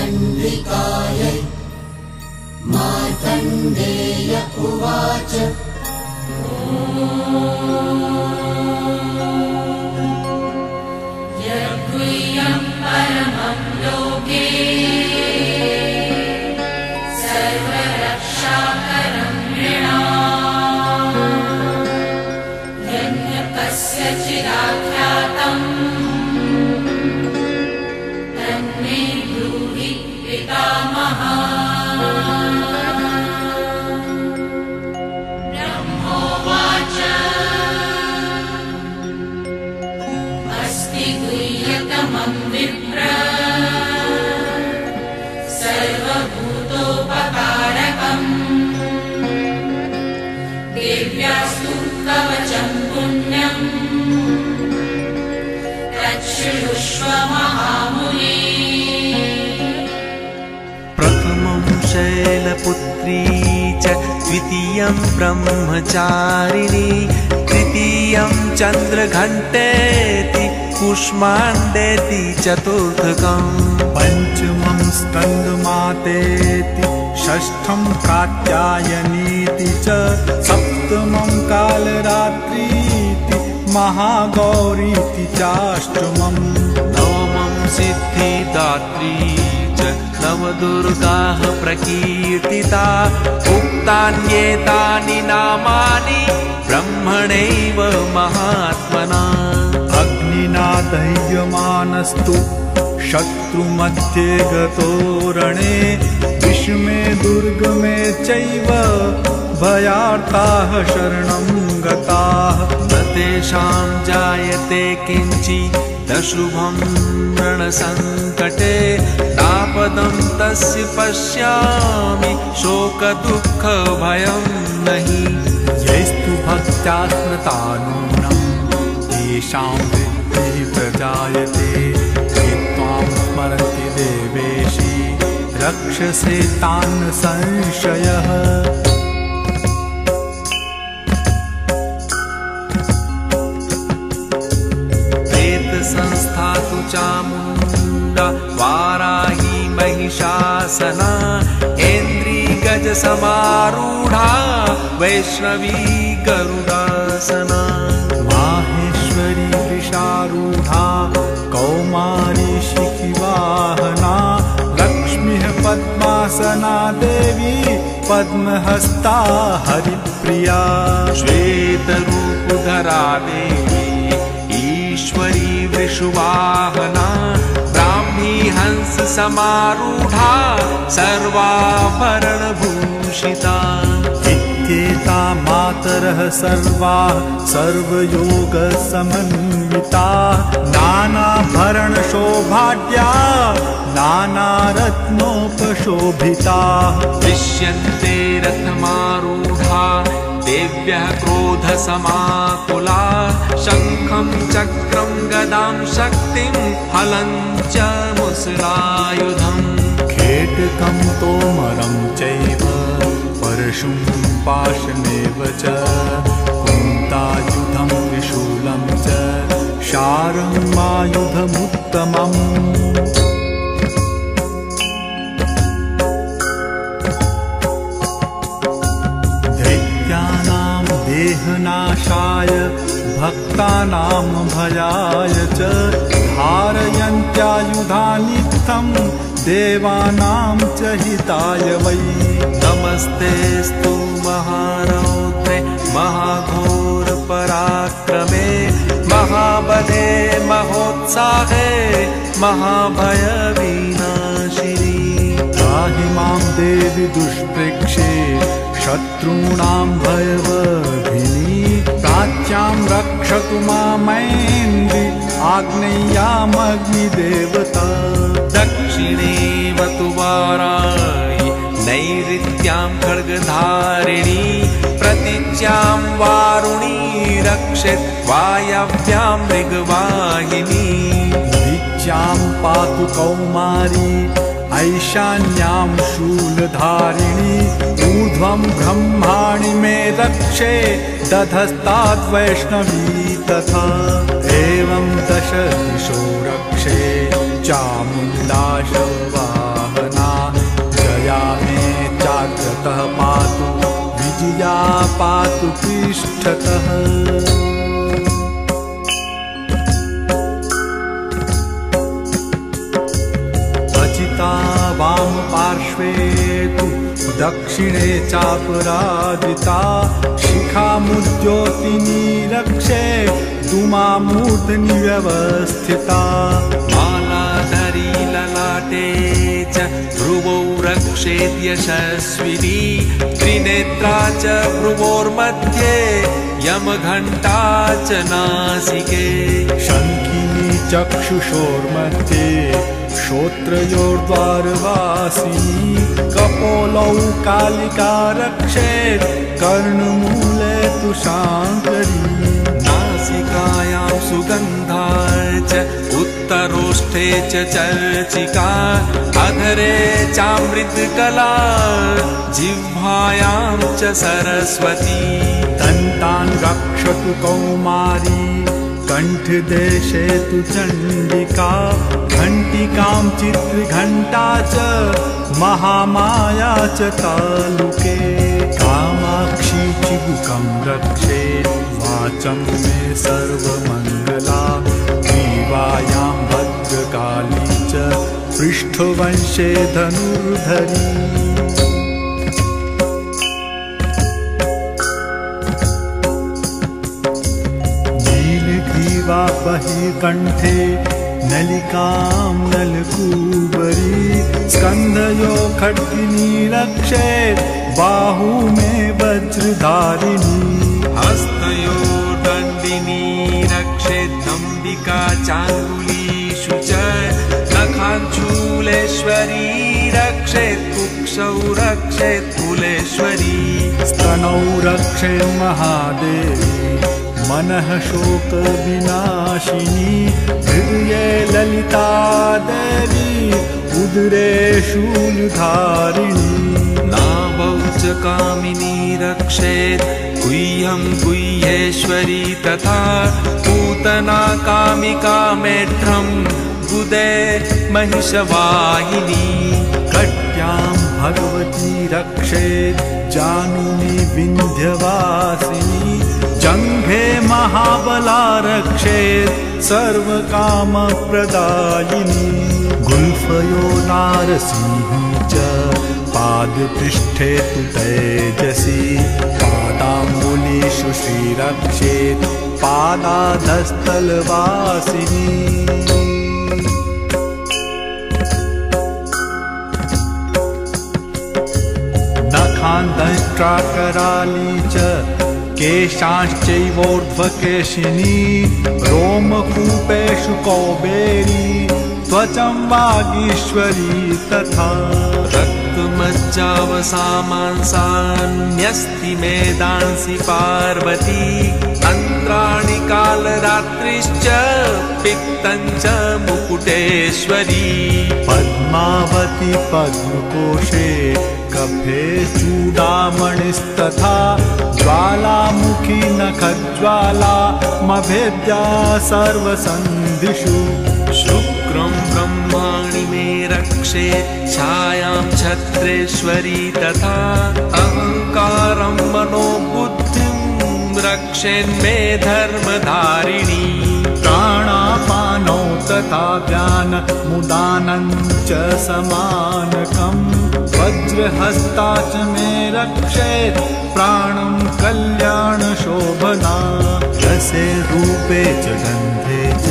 चण्डिकायै मार्कण्डेय उवाच यद्गुह्यं परमं लोके सर्वरक्षाकरं नृणाम् यन्न कस्यचिदाख्यातम् तन्मे ब्रूहि पितामहः। ब्रह्मोवाच अस्ति गुह्यतमं विप्र सर्वभूतोपकारकम् देव्यास्तु कवचं पुण्यम् तच्छृणुष्व महामुने। प्रथमं शैलपुत्री च द्वितीयं ब्रह्मचारिणी तृतीयं चन्द्रघण्टेति कुष्माण्डेति चतुर्थकम् पञ्चमं स्कन्दमातेति षष्ठं कात्यायनीति च सप्तमं कालरात्रीति महागौरीति चाष्टमम् नवमं सिद्धिदात्री च नवदुर्गाः प्रकीर्तिता उक्तान्येतानि नामानि ब्रह्मणैव महात्मना। अग्निना दह्यमानस्तु शत्रुमध्ये गतो रणे विषमे दुर्गमे चैव भयार्ताः शरणं गताः न तेषां जायते किञ्चिदशुभं रणसङ्कटे नापदं तस्य पश्यामि शोकदुःखभयं नहि। यैस्तु भक्त्या स्मृतानूनं तेषां वृद्धिः प्रजायते ये त्वां स्मरन्ति देवेशि रक्षसे तान् संशयः। प्रेतसंस्था तु चामुण्डा वाराही महिषासना ऐन्द्रिगजसमारूढा वैष्णवी गरुडासना माहेश्वरी वृषारूढा कौमारी शिखिवाहना लक्ष्मीः पद्मासना देवी पद्महस्ता हरिप्रिया श्वेतरूपधरा देवी ईश्वरी वृषवाहना ब्राह्मी हंस समारूढा सर्वाभरणभूषिता इत्येता मातरः सर्वाः सर्वयोगसमन्विताः नानाभरणशोभाढ्या नानारत्नोपशोभिताः दृश्यन्ते रथमारूढा देव्यः क्रोधसमाकुला शङ्खं चक्रं गदां शक्तिं हलं च मुसलायुधम् खेटकं तोमरं चैव परशुं पाशमेव च कुन्तायुधं त्रिशूलं च शारङ्गायुधमुत्तमम् दैत्यानां देहनाशाय भक्तानां भयाय च धारयन्त्यायुधानित्थं देवानां च हिताय वै। नमस्तेस्तु महारौद्रे महाघोरपराक्रमे महाबले महोत्साहे महाभयविनाशिनी पाहि मां देवि दुष्प्रेक्षे शत्रूणां भयवभिनी प्राच्यां रक्षतु मामेन्द्रि आग्नेयामग्निदेवता दक्षिणे वतु वाराहि नैऋत्यां खड्गधारिणी प्रतीच्यां वारुणी रक्षेत् वायव्यां मृगवाहिनी दिच्यां पातु कौमारी ऐशान्यां शूलधारिणी ऊर्ध्वं ब्रह्माणि मे रक्षे दधस्ताद्वैष्णवी तथा एवं दश दिशो रक्षे चामुण्डा शवाहनी सा पातु पृष्ठतः। अचिता वाम पार्श्वे तु दक्षिणे चापराजिता शिखामुद्योतिनी रक्षे धूमामूर्धनि व्यवस्थिता। मालाधरी ललाटे च भ्रुवौ रक्षेत् यशस्विनी त्रिनेत्रा च भ्रुवोर्मध्ये यमघण्टा च नासिके। शङ्खिनी चक्षुषोर्मध्ये श्रोत्रयोर्द्वारवासिनी कपोलौ कालिका रक्षेत् कर्णमूले तु शाङ्करी। नासिकायां सुगन्धा च उत्तरोष्ठे च चर्चिका अधरे चामृतकला जिह्वायां च सरस्वती। दन्तान् रक्षतु कौमारी कण्ठदेशे तु चण्डिका घण्टिकां चित्रघण्टा च महामाया च तालुके। कामाक्षी चिबुकं रक्षेत् वाचं मे सर्वमङ्गला ग्रीवायां भद्रकाली च पृष्ठवंशे धनुर्धरी। नीलग्रीवा बहिर्कण्ठे नलिकां नलकूबरी स्कन्धयो खड्गिनी रक्षेत् बाहू में वज्रधारिणी। हस्तयो दण्डिनी रक्षेत् अम्बिका चाङ्गुलीषु च नखाञ्चूलेश्वरी रक्षेत् कुक्षौ रक्षेत् कुलेश्वरी। स्तनौ रक्षेत् महादेवी मनः शोकविनाशिनी हृदये ललिता देवी उदरे शूलधारिणी। नाभौ च कामिनी रक्षेत् गुह्यं गुह्येश्वरी तथा पूतना कामिका मेढ्रं गुदे महिषवाहिनी। कट्यां भगवती रक्षेत् जानुनी विन्ध्यवासिनी जङ्घे महाबला रक्षेत् सर्वकामप्रदायिनी। गुल्फयो नारसिंही च पादपृष्ठे तु तेजसी पादाम्बुलीषु श्रीरक्षेत् पादाधस्तलवासिनी। नखान्धष्ट्राकराली च केशांश्चैवोर्ध्वकेशिनी रोमकूपेषु कौबेरी त्वचं वागीश्वरी तथा। रक्तमज्जावसामांसान्यस्ति मेदांसि पार्वती तन्त्राणि कालरात्रिश्च पित्तं च मुकुटेश्वरी। पद्मावती पद्मकोशे कफे चूडामणिस्तथा ज्वालामुखी नखज्वाला मभेद्या सर्वसन्धिषु। शुक्रं ब्रह्माणि मे रक्षेत् छायां छत्रेश्वरी तथा अहङ्कारं मनोबुद्धिं रक्षेन्मे धर्मधारिणी। प्राणापानौ तथा व्यानमुदानं च समानकं वज्रहस्ता च मे रक्षेत् प्राणं कल्याणशोभना। रसे रूपे च गन्धे च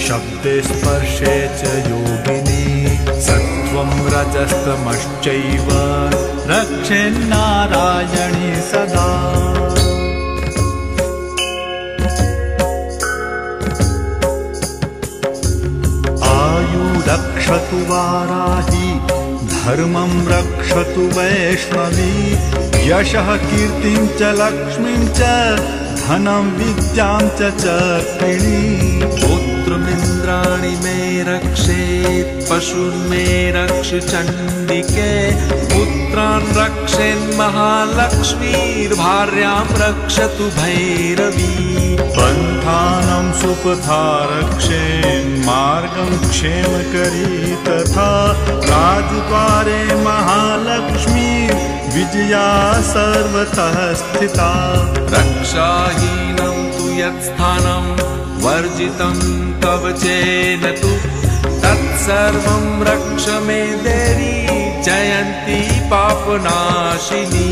शब्दे स्पर्शे च योगिनी सत्त्वं रजस्तमश्चैव रक्षेन्नारायणी सदा। आयु रक्षतु वाराही धर्मं रक्षतु वैष्णवी यशः कीर्तिं च लक्ष्मीं च धनं विद्यां च चक्रिणी। पुत्रमिन्द्राणि मे रक्षेत् पशुर्मे रक्ष चण्डिके पुत्रान् रक्षेन्महालक्ष्मीर्भार्यां रक्षतु भैरवी। पन्थानं सुपथा रक्षेन्मार्गं क्षेमकरी तथा राजद्वारे महालक्ष्मी विजया सर्वतः स्थिता। रक्षाहीनं तु यत्स्थानं वर्जितं कवचेन तु तत्सर्वं रक्ष मे देवी जयन्ती पापनाशिनी।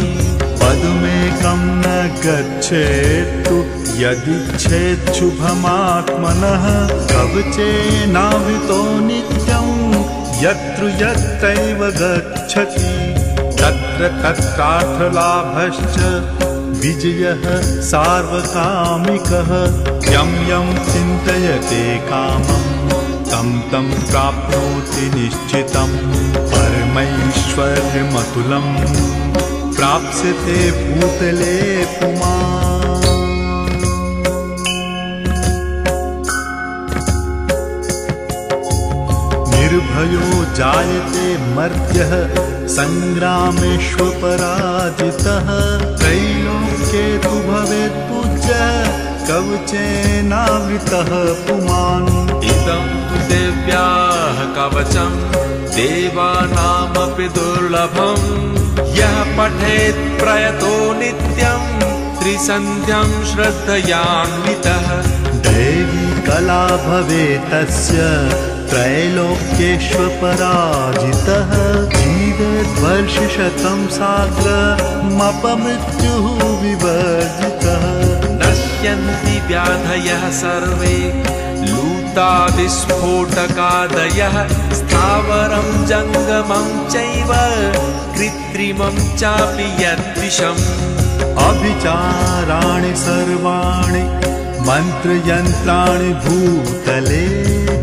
पदमेकं न गच्छेत्तु यदिच्छेत् शुभमात्मनः कवचेनावृतो नित्यं यत्र यत्रैव गच्छति तत्र तत्रार्थलाभश्च विजयः सार्वकामिकः। यं यं चिन्तयते कामं तं तं प्राप्नोति निश्चितं परमैश्वर्यमतुलं प्राप्स्यते भूतले पुमान्। निर्भयो जायते मर्त्यः संग्रामेष्वपराजितः त्रैलोक्ये तु भवेत् पूज्यः कवचेनावृतः पुमान्। इदं तु देव्याः कवचं देवानामपि दुर्लभं यः पठेत् प्रयतो नित्यं त्रिसन्ध्यं श्रद्धयान्वितः। देवी कला भवेत् तस्य त्रैलोक्येष्वपराजितः जीवेत् वर्षशतं साग्रमपमृत्युः विवर्जितः। नश्यन्ति व्याधयः सर्वे लूतादिस्फोटकादयः स्थावरं जङ्गमं चैव कृत्रिमं चापि यद्विषम्। अभिचाराणि सर्वाणि मन्त्रयन्त्राणि भूतले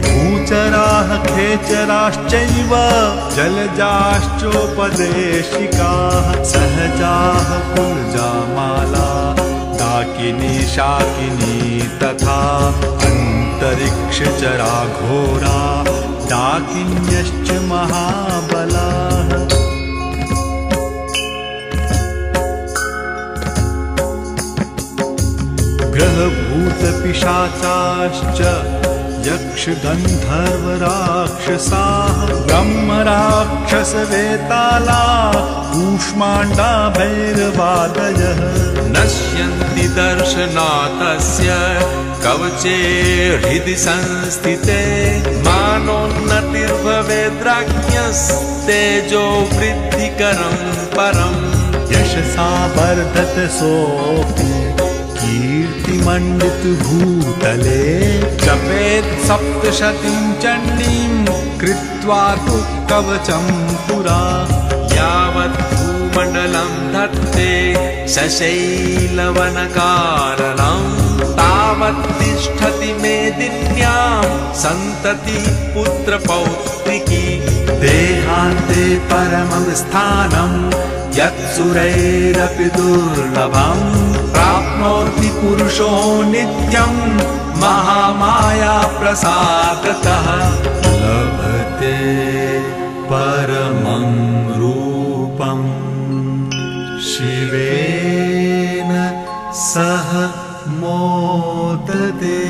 भूचराः खेचराश्चैव जलजाश्चोपदेशिकाः सहजाः पुर्जामाला डाकिनी शाकिनी तथा अन्तरिक्षचरा घोरा डाकिन्यश्च महाबलाः। ग्रहभूतपिशाचाश्च यक्षगन्धर्वराक्षसाः ब्रह्मराक्षसवेताला कूष्माण्डा भैरवादयः। नश्यन्ति दर्शनातस्य कवचे हृदि संस्थिते मानोन्नतिर्भवेद्राज्ञस्तेजो वृद्धिकरं परम्। यशसा वर्धत सोऽपि कीर्तिमण्डित भूतले जपेत् सप्तशतीं चण्डीं कृत्वा तु कवचं पुरा। यावत् भूमण्डलं धत्ते शशैलवनकारणं तावत् तिष्ठति मेदिन्यां सन्तति पुत्रपौत्रिकी। देहान्ते परमं स्थानं यत्सुरैरपि दुर्लभं प्राप्नोति पुरुषो नित्यं महामाया प्रसादतः। लभते परमं रूपं शिवेन सह मोदते।